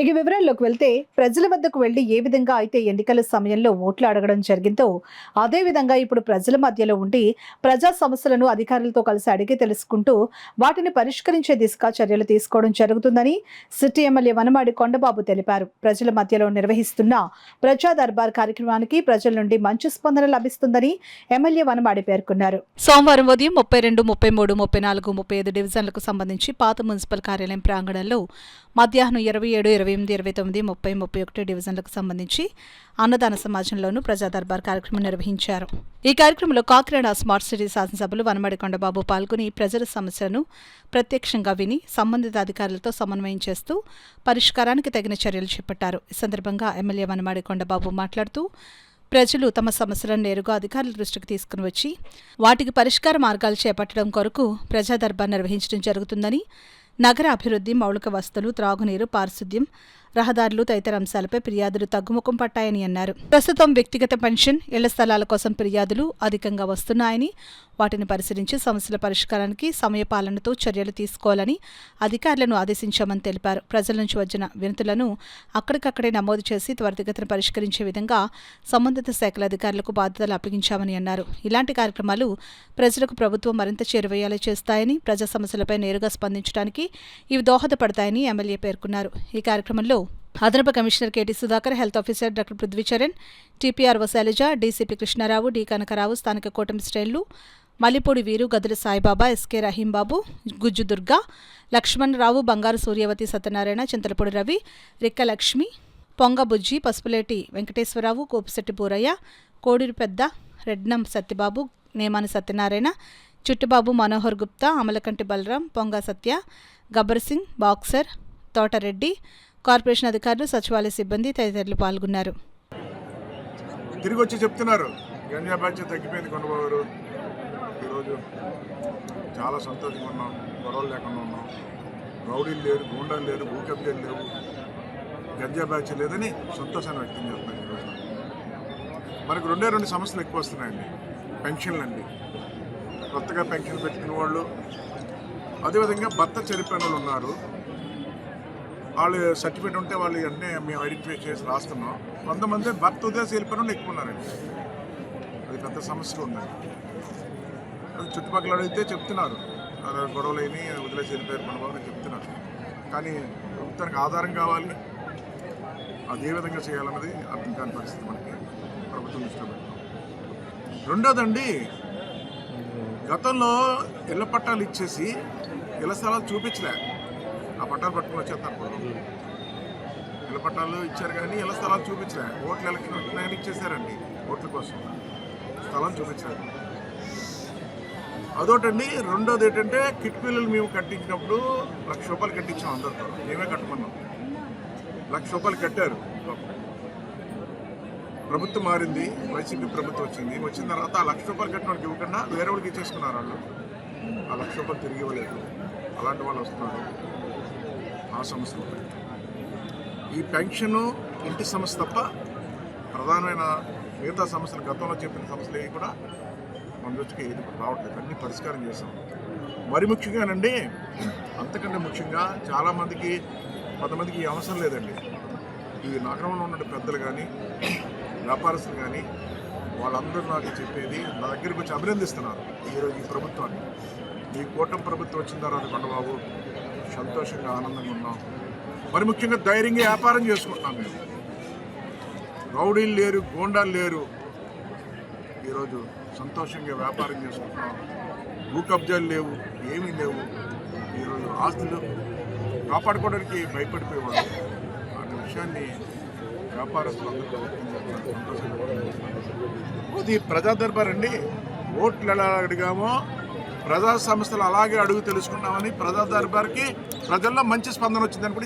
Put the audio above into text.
ఇక వివరాల్లోకి వెళ్తే ప్రజల వద్దకు వెళ్లి ఏ విధంగా అయితే ఎన్నికల సమయంలో ఓట్లు అడగడం జరిగిందో అదే విధంగా ఇప్పుడు ప్రజల మధ్యలో ఉండి ప్రజా సమస్యలను అధికారులతో కలిసి అడిగి తెలుసుకుంటూ వాటిని పరిష్కరించే దిశగా చర్యలు తీసుకోవడం జరుగుతుందని సిటీ ఎమ్మెల్యే వనమాడి కొండబాబు తెలిపారు. ప్రజల మధ్యలో నిర్వహిస్తున్న ప్రజా దర్బార్ కార్యక్రమానికి ప్రజల నుండి మంచి స్పందన లభిస్తుందని ఎమ్మెల్యే వనమాడి పేర్కొన్నారు. సోమవారం ఉదయం 32, 33, 34, 35 డివిజన్లకు సంబంధించి పాత మున్సిపల్ కార్యాలయం ప్రాంగణంలో మధ్యాహ్నం 27, 28, 29, 30, 31 డివిజన్లకు సంబంధించి అన్నదాన సమాజంలోనూ ప్రజా దర్బార్ కార్యక్రమం నిర్వహించారు. ఈ కార్యక్రమంలో కాకినాడ స్మార్ట్ సిటీ శాసనసభ్యులు వనమాడి కొండబాబు పాల్గొని ప్రజల సమస్యలను ప్రత్యక్షంగా విని సంబంధిత అధికారులతో సమన్వయం చేస్తూ పరిష్కారానికి తగిన చర్యలు చేపట్టారు. ఈ సందర్భంగా ఎమ్మెల్యే వనమాడి కొండబాబు మాట్లాడుతూ ప్రజలు తమ సమస్యలను నేరుగా అధికారుల దృష్టికి తీసుకుని వచ్చి వాటికి పరిష్కార మార్గాలు చేపట్టడం కొరకు ప్రజా దర్బార్ నిర్వహించడం జరుగుతుందని, నగర అభివృద్ధి, మౌలిక వసతులు, త్రాగునీరు, పారిశుద్ధ్యం, రహదారులు తదితర అంశాలపై ఫిర్యాదులు తగ్గుముఖం పట్టాయని అన్నారు. ప్రస్తుతం వ్యక్తిగత పెన్షన్, ఇళ్ల స్థలాల కోసం ఫిర్యాదులు అధికంగా వస్తున్నాయని, వాటిని పరిశీలించి సమస్యల పరిష్కారానికి సమయపాలనతో చర్యలు తీసుకోవాలని అధికారులను ఆదేశించామని తెలిపారు. ప్రజల నుంచి వచ్చిన వినతులను అక్కడికక్కడే నమోదు చేసి త్వరితగతిన పరిష్కరించే విధంగా సంబంధిత శాఖల అధికారులకు బాధ్యతలు అప్పగించామని అన్నారు. ఇలాంటి కార్యక్రమాలు ప్రజలకు ప్రభుత్వం మరింత చేరువయ్యేలా చేస్తాయని, ప్రజా సమస్యలపై నేరుగా స్పందించడానికి ఇవి దోహదపడతాయని ఎమ్మెల్యే పేర్కొన్నారు. ఈ కార్యక్రమంలో అదనపు commissioner K T Sudhakar, health officer doctor Prithvicharan, TPRO Sailaja, DCP Krishnarao, D Kanakarao, స్థానిక కూటమి శ్రేణులు మల్లిపూడి వీరు, గదుల సాయిబాబా, ఎస్కే రహీంబాబు, గుజ్జు దుర్గా, లక్ష్మణరావు, బంగారు సూర్యవతి సత్యనారాయణ, చింతలపూడి రవి, రిక్క లక్ష్మి, పొంగ బుజ్జి, పసుపులేటి వెంకటేశ్వరరావు, కోపిశెట్టి పూరయ్య, కోడూరు పెద్ద, రెడ్నం సత్యబాబు, నేమాని సత్యనారాయణ, చుట్టుబాబు, మనోహర్ గుప్తా, అమలకంటి బలరాం, పొంగ సత్య, గబ్బర్ సింగ్, బాక్సర్, తోటరెడ్డి, కార్పొరేషన్ అధికారులు, సచివాలయ సిబ్బంది తదితరులు పాల్గొన్నారు. తిరిగి వచ్చి చెప్తున్నారు గంజా బాధ్యత తగ్గిపోయింది కొండబాబు. ఈరోజు చాలా సంతోషంగా ఉన్నాం, గొడవలు లేకుండా ఉన్నాం, రౌడీలు లేరు, గూండాలు లేరు, భూకబ్జాలు లేవు, గంజా బ్యాచ్ లేదని సంతోషాన్ని వ్యక్తం చేస్తున్నాను. ఈరోజు మనకు రెండు సమస్యలు ఎక్కువ వస్తున్నాయండి. పెన్షన్లు అండి, కొత్తగా పెన్షన్ పెట్టుకున్న వాళ్ళు, అదేవిధంగా భర్త చనిపోయిన వాళ్ళు ఉన్నారు. వాళ్ళు సర్టిఫికేట్ ఉంటే వాళ్ళు అన్నీ మేము ఐడెంటిఫై చేసి రాస్తున్నాం. కొంతమంది భర్త ఉదయం వెళ్ళిపోయిన వాళ్ళు ఎక్కువ ఉన్నారండి. అది పెద్ద సమస్యలు ఉన్నాయి. అది చుట్టుపక్కల అడిగితే చెప్తున్నారు గొడవలేని వదిలేసి వెళ్ళిపోయారు మన బాబు చెప్తున్నారు. కానీ ప్రభుత్వానికి ఆధారం కావాలి, అది ఏ విధంగా చేయాలన్నది అర్థం కాని పరిస్థితి మనకి ప్రభుత్వం దృష్టిలో పెట్టాం. రెండోదండి, గతంలో ఇళ్ల పట్టాలు ఇచ్చేసి ఇళ్ల స్థలాలు చూపించలే, ఆ పట్టాలు పట్టుకుని వచ్చేస్తారు. ఇళ్ల పట్టాలు ఇచ్చారు కానీ ఇళ్ల స్థలాలు చూపించలే. ఓట్లు ఎలక్షన్ ఇచ్చేసారండి, ఓట్ల కోసం స్థలం చూపించారు. అదొకటండి. రెండోది ఏంటంటే, కిట్ పిల్లలు మేము కట్టించినప్పుడు ₹1,00,000 కట్టించాం. అందరితో మేమే కట్టమన్నాం. ₹1,00,000 కట్టారు. ప్రభుత్వం మారింది, వైసీపీ ప్రభుత్వం వచ్చింది. వచ్చిన తర్వాత ఆ ₹1,00,000 కట్టిన వాళ్ళకి ఇవ్వకుండా వేరే వాళ్ళకి ఇచ్చేసుకున్నారు. వాళ్ళు ఆ ₹1,00,000 తిరిగి ఇవ్వలేదు. అలాంటి వాళ్ళు వస్తున్నారు. ఆ సమస్య ఈ పెన్షను, ఇంటి సమస్య తప్ప ప్రధానమైన మిగతా సమస్యలు, గతంలో చెప్పిన సమస్యలు ఏవి కూడా మన దృష్టికి ఏది రావట్లేదు. అన్నీ పరిష్కారం చేసాం. మరి ముఖ్యంగానండి, అంతకంటే ముఖ్యంగా చాలామందికి, కొంతమందికి ఈ అవసరం లేదండి. ఈ నగరంలో ఉన్న పెద్దలు కానీ, వ్యాపారస్తులు కానీ, వాళ్ళందరూ నాకు చెప్పేది, నా దగ్గరికి వచ్చి అభినందిస్తున్నారు ఈరోజు ఈ ప్రభుత్వాన్ని. ఈ కూటమి ప్రభుత్వం వచ్చిన తర్వాత కొండబాబు సంతోషంగా, ఆనందంగా ఉన్నాం. మరి ముఖ్యంగా ధైర్యంగా వ్యాపారం చేసుకుంటున్నాం. మేము రౌడీలు లేరు, గోండాలు లేరు. ఈరోజు సంతోషంగా వ్యాపారం చేసుకుంటున్నాం. భూ కబ్జాలు లేవు, ఏమీ లేవు. ఈరోజు ఆస్తులు కాపాడుకోవడానికి భయపడిపోయేవాళ్ళు. అనే విషయాన్ని వ్యాపారస్తులు అందరూ ఇది ప్రజా దర్బార్ అండి. ఓట్లు ఎలా అడిగామో ప్రజా సమస్యలు అలాగే అడుగు తెలుసుకున్నామని ప్రజా దర్బార్కి ప్రజల్లో మంచి స్పందన వచ్చిందని కూడా